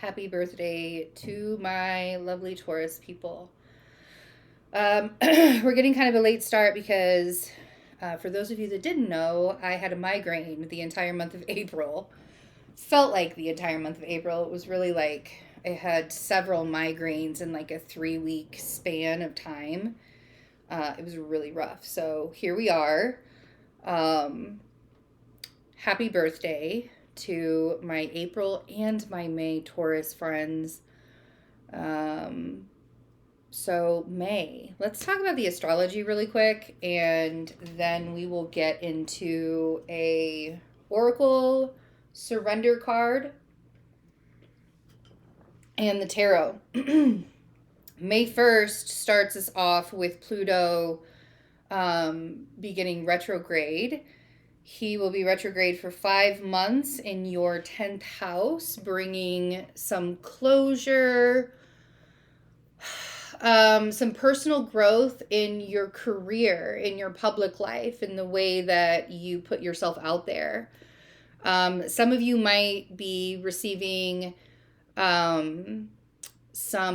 Happy birthday to my lovely Taurus people. We're getting kind of a late start because, for those of you that didn't know, I had a migraine the entire month of April. Felt like the entire month of April. It was really like I had several migraines in like a 3 week span of time. It was really rough. So here we are. Um, Happy birthday to my April and my May Taurus friends. Um, so May, let's talk about the astrology really quick, and then we will get into a oracle surrender card and the tarot. May 1st starts us off with Pluto beginning retrograde. He will be retrograde for 5 months in your 10th house, bringing some closure, some personal growth in your career, in your public life, in the way that you put yourself out there. Some of you might be receiving some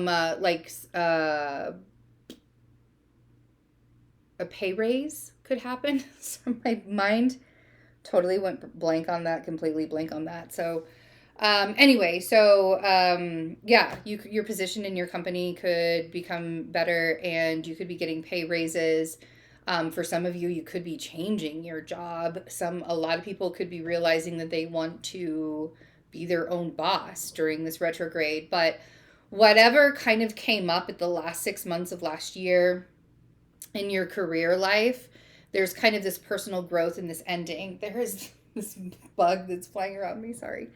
a pay raise could happen. So my mind totally went blank on that, completely blank on that. So anyway, so yeah, your position in your company could become better, and you could be getting pay raises. For some of you, you could be changing your job. A lot of people could be realizing that they want to be their own boss during this retrograde. But whatever kind of came up at the last 6 months of last year in your career life, there's kind of this personal growth in this ending. There is this bug that's flying around me. Sorry.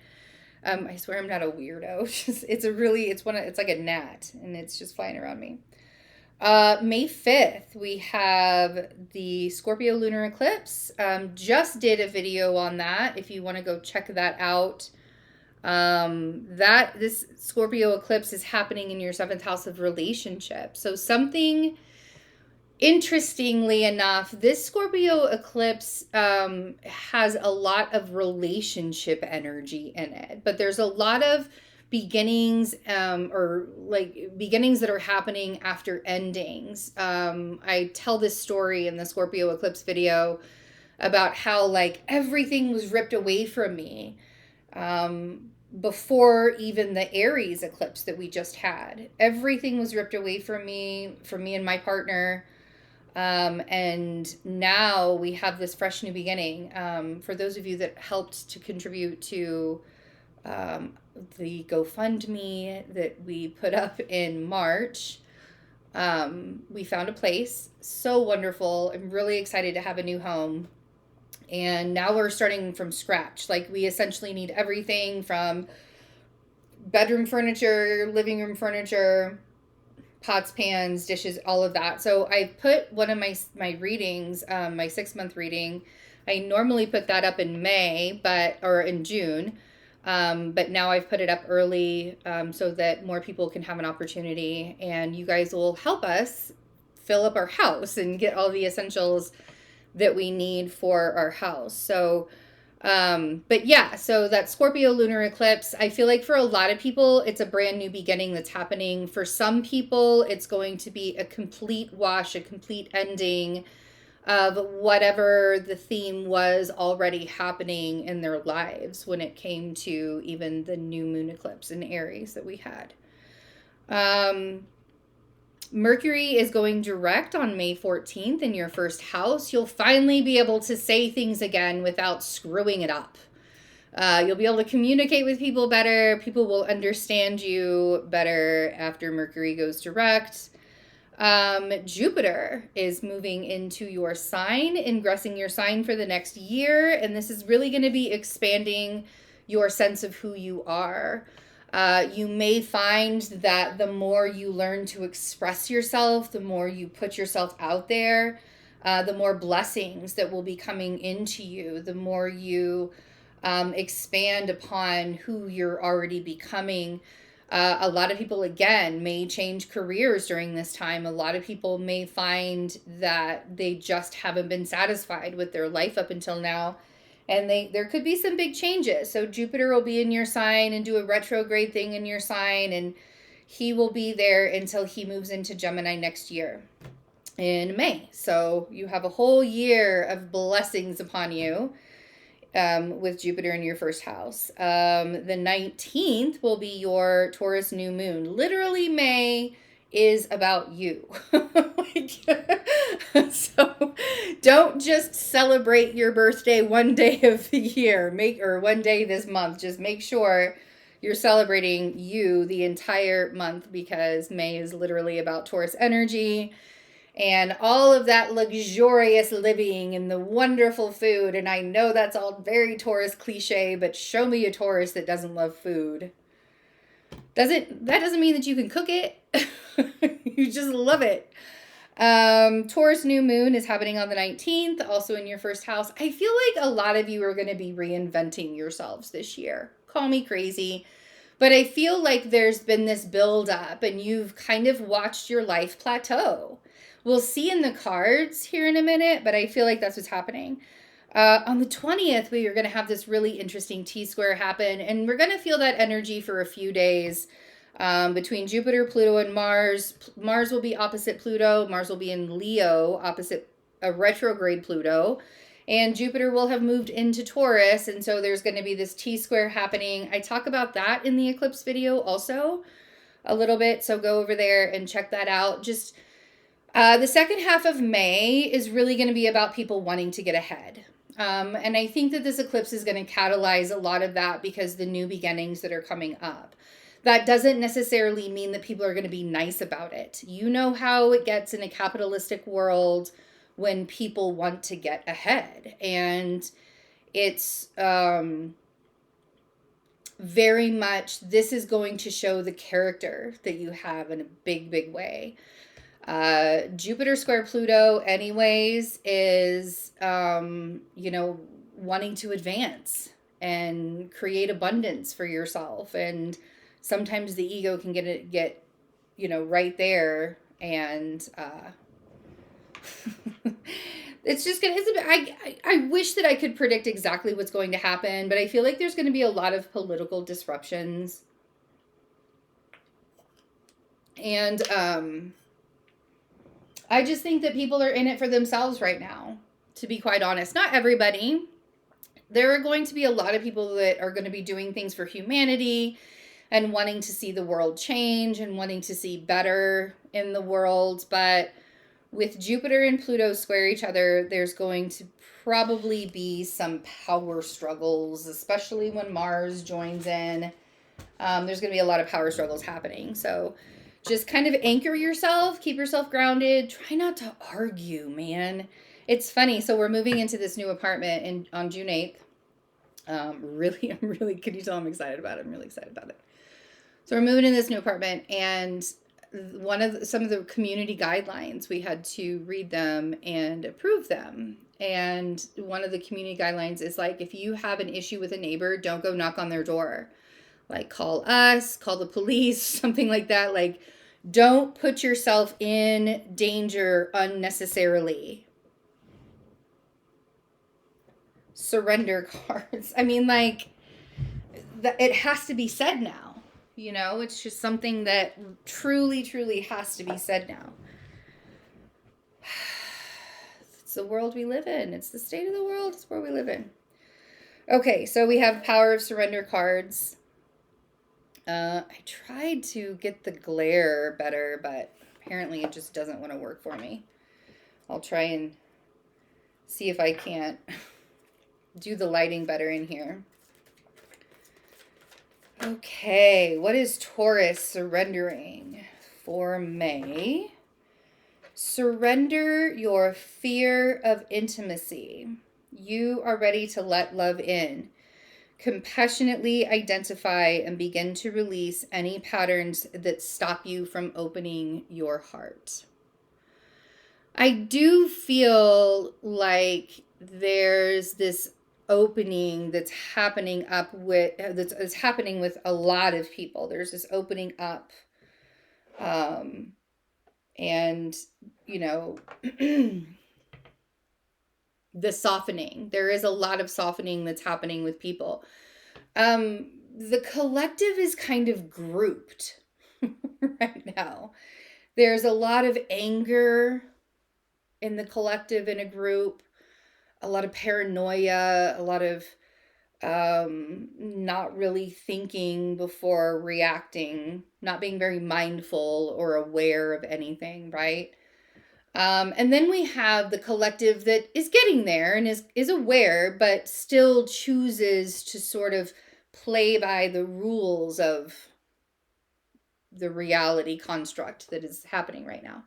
I swear I'm not a weirdo. It's like a gnat, and it's just flying around me. May 5th, we have the Scorpio lunar eclipse. Just did a video on that. If you want to go check that out. This Scorpio eclipse is happening in your 7th house of relationships. So something, interestingly enough, this Scorpio eclipse has a lot of relationship energy in it, but there's a lot of beginnings or like beginnings that are happening after endings. I tell this story in the Scorpio eclipse video about how like everything was ripped away from me before even the Aries eclipse that we just had. Everything was ripped away from me and my partner. And now we have this fresh new beginning. For those of you that helped to contribute to the GoFundMe that we put up in March, we found a place. So wonderful. I'm really excited to have a new home. And now we're starting from scratch. Like, we essentially need everything from bedroom furniture, living room furniture, pots, pans, dishes, all of that. So I put one of my readings, my 6-month reading. I normally put that up in May, or in June. But now I've put it up early so that more people can have an opportunity, and you guys will help us fill up our house and get all the essentials that we need for our house. So, but yeah, so that Scorpio lunar eclipse, I feel like for a lot of people, it's a brand new beginning that's happening. For some people, it's going to be a complete wash, a complete ending of whatever the theme was already happening in their lives when it came to even the new moon eclipse in Aries that we had. Mercury is going direct on May 14th in your 1st house. You'll finally be able to say things again without screwing it up. You'll be able to communicate with people better. People will understand you better after Mercury goes direct. Jupiter is moving into your sign, ingressing your sign for the next year, and this is really going to be expanding your sense of who you are. You may find that the more you learn to express yourself, the more you put yourself out there, the more blessings that will be coming into you, the more you expand upon who you're already becoming. A lot of people, again, may change careers during this time. A lot of people may find that they just haven't been satisfied with their life up until now, And there could be some big changes. So Jupiter will be in your sign and do a retrograde thing in your sign, and he will be there until he moves into Gemini next year in May. So you have a whole year of blessings upon you with Jupiter in your first house. The 19th will be your Taurus new moon. Literally, May is about you. So don't just celebrate your birthday one day of the year, or one day this month. Just make sure you're celebrating you the entire month, because May is literally about Taurus energy and all of that luxurious living and the wonderful food. And I know that's all very Taurus cliche, but show me a Taurus that doesn't love food. That doesn't mean that you can cook it. You just love it. Taurus new moon is happening on the 19th, also in your first house. I feel like a lot of you are going to be reinventing yourselves this year. Call me crazy, but I feel like there's been this build up and you've kind of watched your life plateau. We'll see in the cards here in a minute, but I feel like that's what's happening. On the 20th, we are going to have this really interesting T-square happen, and we're going to feel that energy for a few days between Jupiter, Pluto, and Mars. Mars will be opposite Pluto. Mars will be in Leo, opposite a retrograde Pluto. And Jupiter will have moved into Taurus, and so there's going to be this T-square happening. I talk about that in the eclipse video also a little bit, so go over there and check that out. Just the second half of May is really going to be about people wanting to get ahead. And I think that this eclipse is going to catalyze a lot of that because the new beginnings that are coming up. That doesn't necessarily mean that people are going to be nice about it. You know how it gets in a capitalistic world when people want to get ahead. And it's very much, this is going to show the character that you have in a big, big way. Jupiter square Pluto anyways is, wanting to advance and create abundance for yourself. And sometimes the ego can get right there. And, it's just gonna, I wish that I could predict exactly what's going to happen, but I feel like there's going to be a lot of political disruptions. And, I just think that people are in it for themselves right now, to be quite honest. Not everybody. There are going to be a lot of people that are going to be doing things for humanity and wanting to see the world change and wanting to see better in the world. But with Jupiter and Pluto square each other, there's going to probably be some power struggles, especially when Mars joins in. There's going to be a lot of power struggles happening. So just kind of anchor yourself, keep yourself grounded. Try not to argue, man. It's funny. So we're moving into this new apartment on June 8th. I'm really, can you tell I'm excited about it? I'm really excited about it. So we're moving in this new apartment, and some of the community guidelines, we had to read them and approve them. And one of the community guidelines is like, if you have an issue with a neighbor, don't go knock on their door. Like, call us, call the police, something like that. Like, don't put yourself in danger unnecessarily. Surrender cards. I mean, like, it has to be said now. It's just something that truly, truly has to be said now. It's the world we live in. It's the state of the world. It's where we live in. Okay, so we have Power of Surrender cards. I tried to get the glare better, but apparently it just doesn't want to work for me. I'll try and see if I can't do the lighting better in here. Okay, what is Taurus surrendering for May? Surrender your fear of intimacy. You are ready to let love in. Compassionately identify and begin to release any patterns that stop you from opening your heart. I do feel like there's this opening that's happening that's happening with a lot of people. There's this opening up, and the softening. There is a lot of softening that's happening with people. The collective is kind of grouped right now. There's a lot of anger in the collective, in a group, a lot of paranoia, a lot of not really thinking before reacting, not being very mindful or aware of anything, right? And then we have the collective that is getting there and is aware, but still chooses to sort of play by the rules of the reality construct that is happening right now.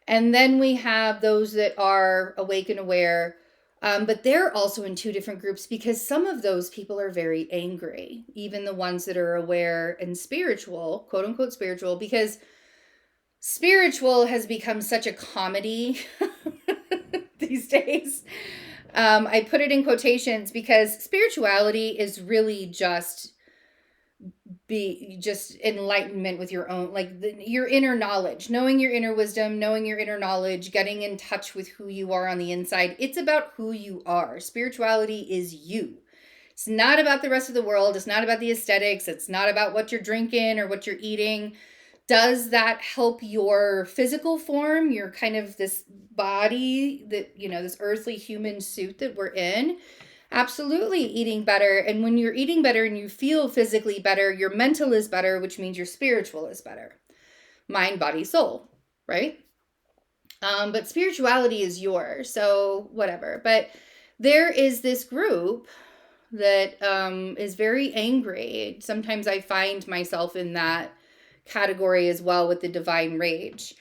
And then we have those that are awake and aware, but they're also in two different groups because some of those people are very angry, even the ones that are aware and spiritual, quote unquote spiritual, because spiritual has become such a comedy these days. I put it in quotations because spirituality is really just enlightenment with your own, like your inner knowledge, knowing your inner wisdom, knowing your inner knowledge, getting in touch with who you are on the inside. It's about who you are. Spirituality is you. It's not about the rest of the world. It's not about the aesthetics. It's not about what you're drinking or what you're eating. Does that help your physical form, your kind of this body that, this earthly human suit that we're in? Absolutely, eating better. And when you're eating better and you feel physically better, your mental is better, which means your spiritual is better. Mind, body, soul, right? But spirituality is yours, so whatever. But there is this group that is very angry. Sometimes I find myself in that category as well with the divine rage.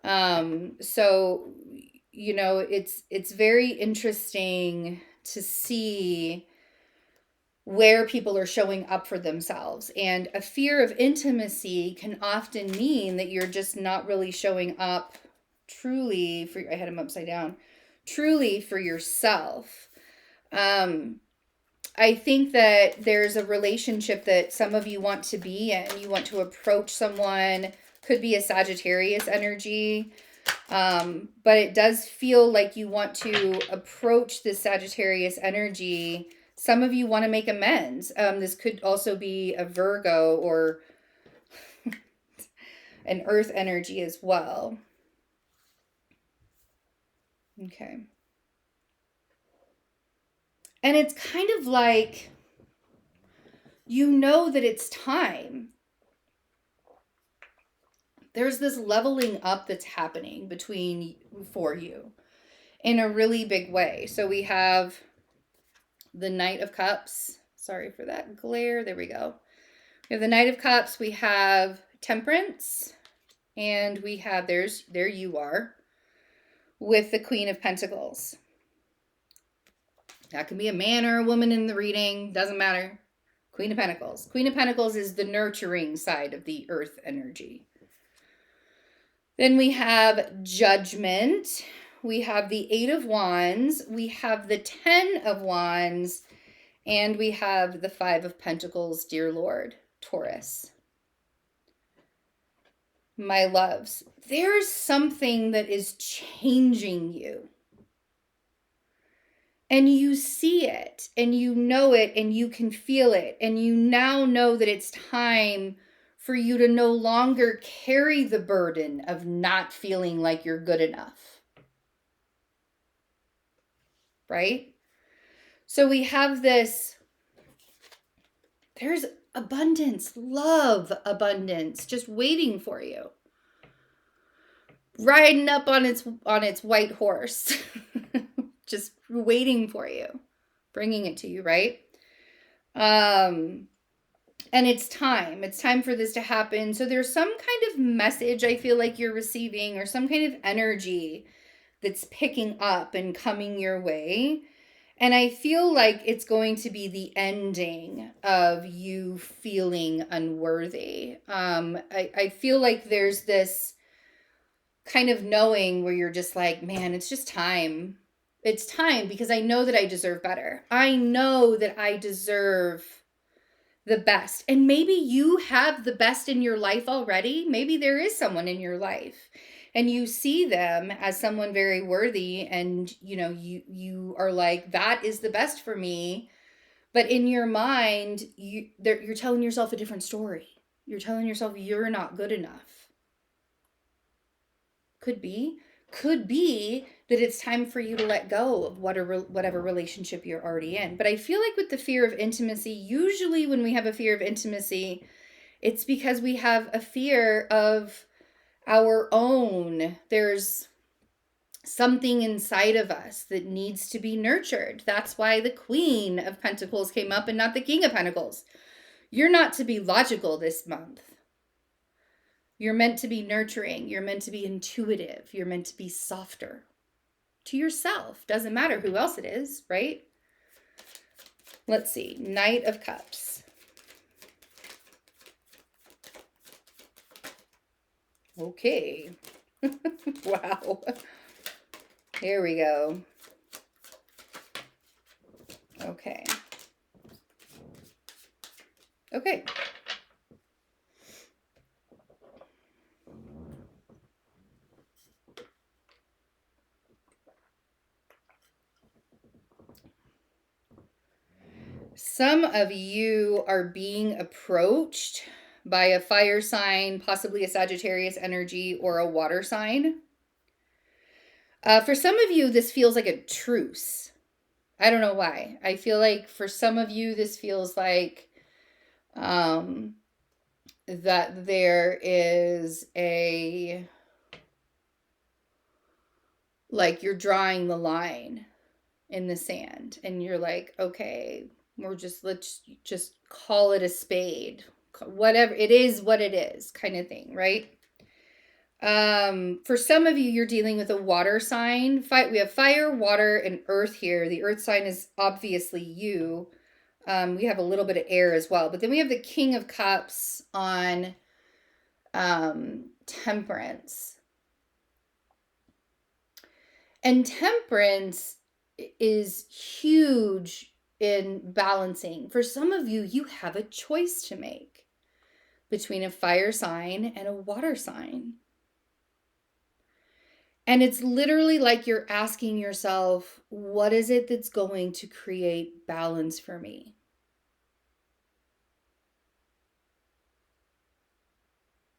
So it's very interesting to see where people are showing up for themselves. And a fear of intimacy can often mean that you're just not really showing up truly for, I had him upside down, truly for yourself. I think that there's a relationship that some of you want to be in. You want to approach someone, could be a Sagittarius energy, but it does feel like you want to approach this Sagittarius energy. Some of you want to make amends. This could also be a Virgo or an Earth energy as well. Okay. And it's kind of like, that it's time. There's this leveling up that's happening for you in a really big way. So we have the Knight of Cups. Sorry for that glare. There we go. We have the Knight of Cups. We have Temperance. And we have, there you are, with the Queen of Pentacles. That can be a man or a woman in the reading. Doesn't matter. Queen of Pentacles. Queen of Pentacles is the nurturing side of the earth energy. Then we have Judgment. We have the Eight of Wands. We have the 10 of Wands. And we have the Five of Pentacles, dear Lord, Taurus. My loves, there's something that is changing you. And you see it, and you know it, and you can feel it. And you now know that it's time for you to no longer carry the burden of not feeling like you're good enough. Right? So we have this, there's abundance, love abundance, just waiting for you. Riding up on its white horse. Just waiting for you, bringing it to you, right? And it's time. It's time for this to happen. So there's some kind of message I feel like you're receiving, or some kind of energy that's picking up and coming your way. And I feel like it's going to be the ending of you feeling unworthy. I feel like there's this kind of knowing where you're just like, man, it's just time. It's time, because I know that I deserve better. I know that I deserve the best. And maybe you have the best in your life already. Maybe there is someone in your life. and you see them as someone very worthy, and you are like, that is the best for me. But in your mind, you're telling yourself a different story. You're telling yourself you're not good enough. Could be. Could be that it's time for you to let go of whatever relationship you're already in. But I feel like with the fear of intimacy, usually when we have a fear of intimacy, it's because we have a fear of our own. There's something inside of us that needs to be nurtured. That's why the Queen of Pentacles came up and not the King of Pentacles. You're not to be logical this month. You're meant to be nurturing. You're meant to be intuitive. You're meant to be softer to yourself. Doesn't matter who else it is, right? Let's see. Knight of Cups. Okay. Wow. Here we go. Okay. Okay. Some of you are being approached by a fire sign, possibly a Sagittarius energy, or a water sign. For some of you, this feels like a truce. I don't know why. I feel like for some of you, this feels like that there is like you're drawing the line in the sand, and you're like, okay, let's just call it a spade. Whatever it is, what it is, kind of thing, right? For some of you, you're dealing with a water sign. We have fire, water, and earth here. The earth sign is obviously you. We have a little bit of air as well. But then we have the King of Cups on Temperance. And Temperance is huge in balancing. For some of you, you have a choice to make between a fire sign and a water sign. And it's literally like you're asking yourself, what is it that's going to create balance for me?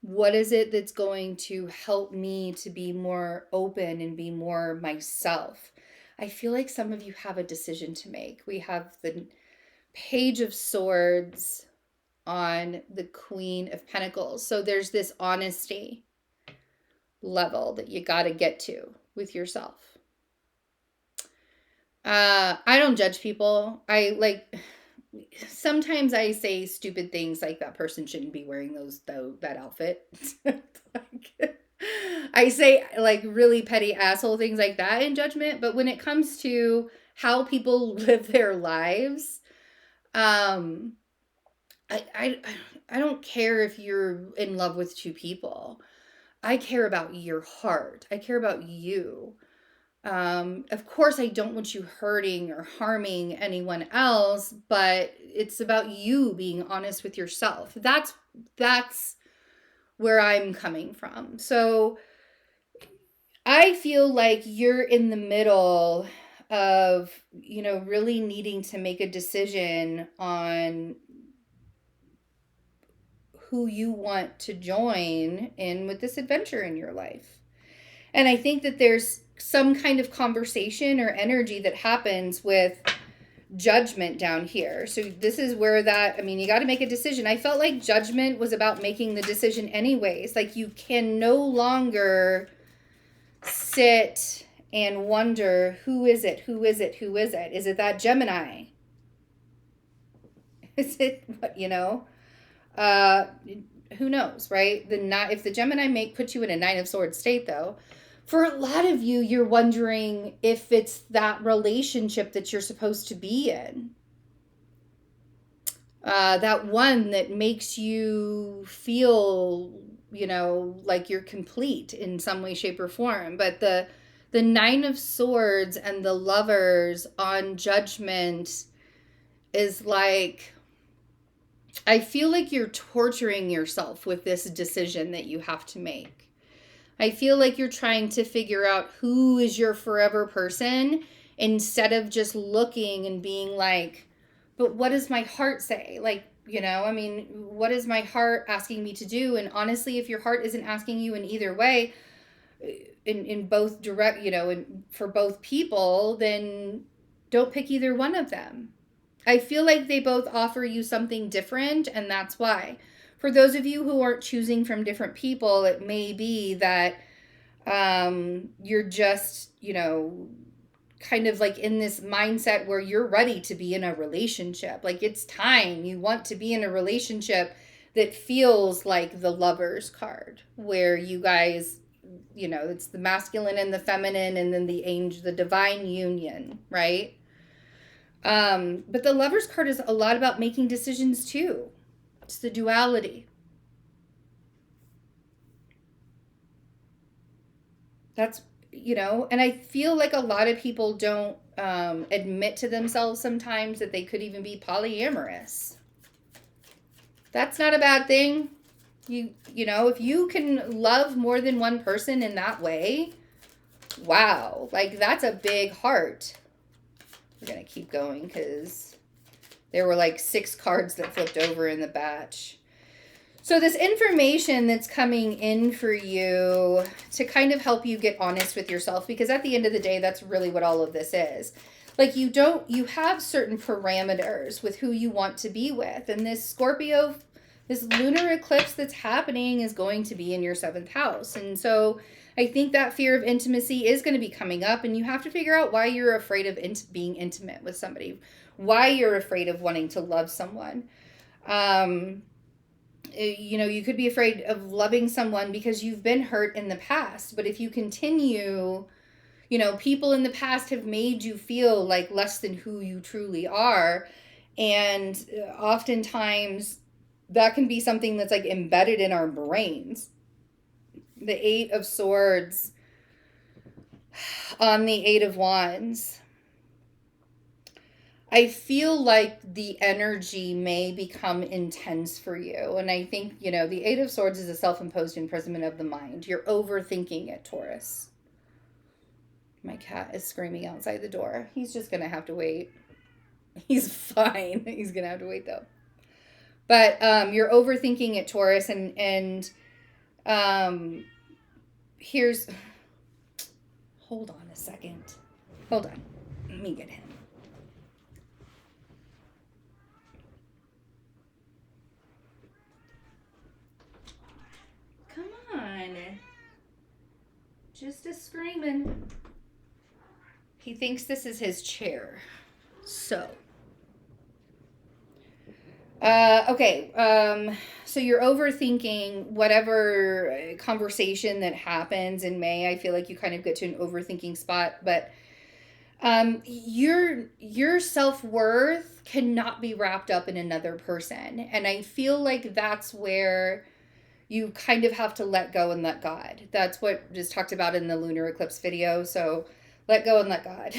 What is it that's going to help me to be more open and be more myself? I feel like some of you have a decision to make. We have the Page of Swords on the Queen of Pentacles. So there's this honesty level that you got to get to with yourself. I don't judge people. Sometimes I say stupid things like that person shouldn't be wearing that outfit. I say like really petty asshole things like that in judgment, but when it comes to how people live their lives, I don't care if you're in love with two people. I care about your heart. I care about you. Of course, I don't want you hurting or harming anyone else, but it's about you being honest with yourself. That's where I'm coming from. So I feel like you're in the middle of, really needing to make a decision on who you want to join in with this adventure in your life. And I think that there's some kind of conversation or energy that happens with Judgment down here. So this is where you got to make a decision. I felt like Judgment was about making the decision anyways. Like you can no longer sit and wonder, who is it? Who is it? Who is it? Is it that Gemini? Is it, who knows, right? If the Gemini puts you in a Nine of Swords state, though, for a lot of you, you're wondering if it's that relationship that you're supposed to be in. That one that makes you feel, like you're complete in some way, shape, or form. But the Nine of Swords and the Lovers on Judgment is like, I feel like you're torturing yourself with this decision that you have to make. I feel like you're trying to figure out who is your forever person instead of just looking and being like, but what does my heart say? Like, I mean, what is my heart asking me to do? And honestly, if your heart isn't asking you in either way, in both direct, and for both people, then don't pick either one of them. I feel like they both offer you something different, and that's why. For those of you who aren't choosing from different people, it may be that you're just, kind of like in this mindset where you're ready to be in a relationship. Like it's time. You want to be in a relationship that feels like the Lovers card, where you guys, it's the masculine and the feminine, and then the divine union, right? But the Lovers card is a lot about making decisions too. It's the duality. That's, and I feel like a lot of people don't admit to themselves sometimes that they could even be polyamorous. That's not a bad thing. If you can love more than one person in that way, wow, like that's a big heart. We're going to keep going because there were like 6 cards that flipped over in the batch. So this information that's coming in for you to kind of help you get honest with yourself, because at the end of the day, that's really what all of this is. Like you have certain parameters with who you want to be with. And this Scorpio, this lunar eclipse that's happening is going to be in your 7th house. And so I think that fear of intimacy is going to be coming up, and you have to figure out why you're afraid of being intimate with somebody, why you're afraid of wanting to love someone. You could be afraid of loving someone because you've been hurt in the past. But if you continue, people in the past have made you feel like less than who you truly are. And oftentimes that can be something that's like embedded in our brains. The 8 of Swords on the 8 of Wands. I feel like the energy may become intense for you. And I think, the 8 of Swords is a self-imposed imprisonment of the mind. You're overthinking it, Taurus. My cat is screaming outside the door. He's just going to have to wait. He's fine. He's going to have to wait, though. But you're overthinking it, Taurus. And here's... Hold on a second. Hold on. Let me get him. Just a screaming. He thinks this is his chair. So. Okay. So you're overthinking whatever conversation that happens in May. I feel like you kind of get to an overthinking spot, but your self-worth cannot be wrapped up in another person. And I feel like that's where you kind of have to let go and let God. That's what is talked about in the lunar eclipse video. So let go and let God.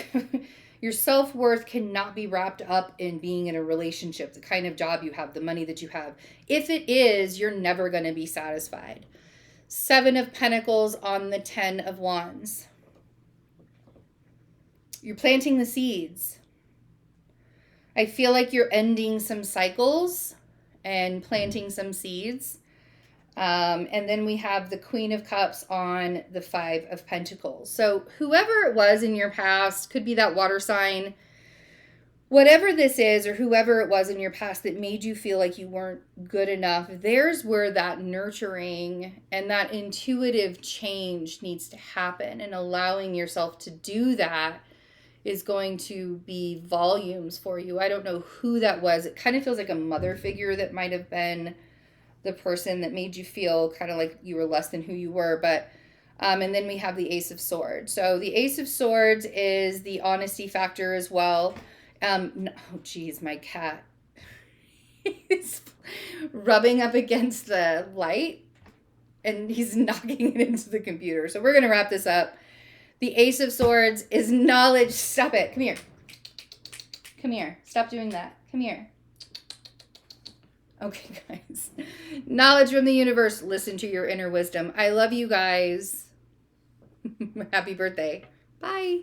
Your self-worth cannot be wrapped up in being in a relationship, the kind of job you have, the money that you have. If it is, you're never going to be satisfied. 7 of Pentacles on the 10 of Wands. You're planting the seeds. I feel like you're ending some cycles and planting some seeds. And then we have the Queen of Cups on the 5 of Pentacles. So whoever it was in your past, could be that water sign, whatever this is, or whoever it was in your past that made you feel like you weren't good enough, there's where that nurturing and that intuitive change needs to happen. And allowing yourself to do that is going to be volumes for you. I don't know who that was. It kind of feels like a mother figure that might have been the person that made you feel kind of like you were less than who you were. But and then we have the Ace of Swords. So the Ace of Swords is the honesty factor as well. Oh geez, my cat is rubbing up against the light and he's knocking it into the computer. So we're gonna wrap this up. The Ace of Swords is knowledge. Stop it. Come here. Come here. Stop doing that. Come here. Okay, guys. Knowledge from the universe. Listen to your inner wisdom. I love you guys. Happy birthday. Bye.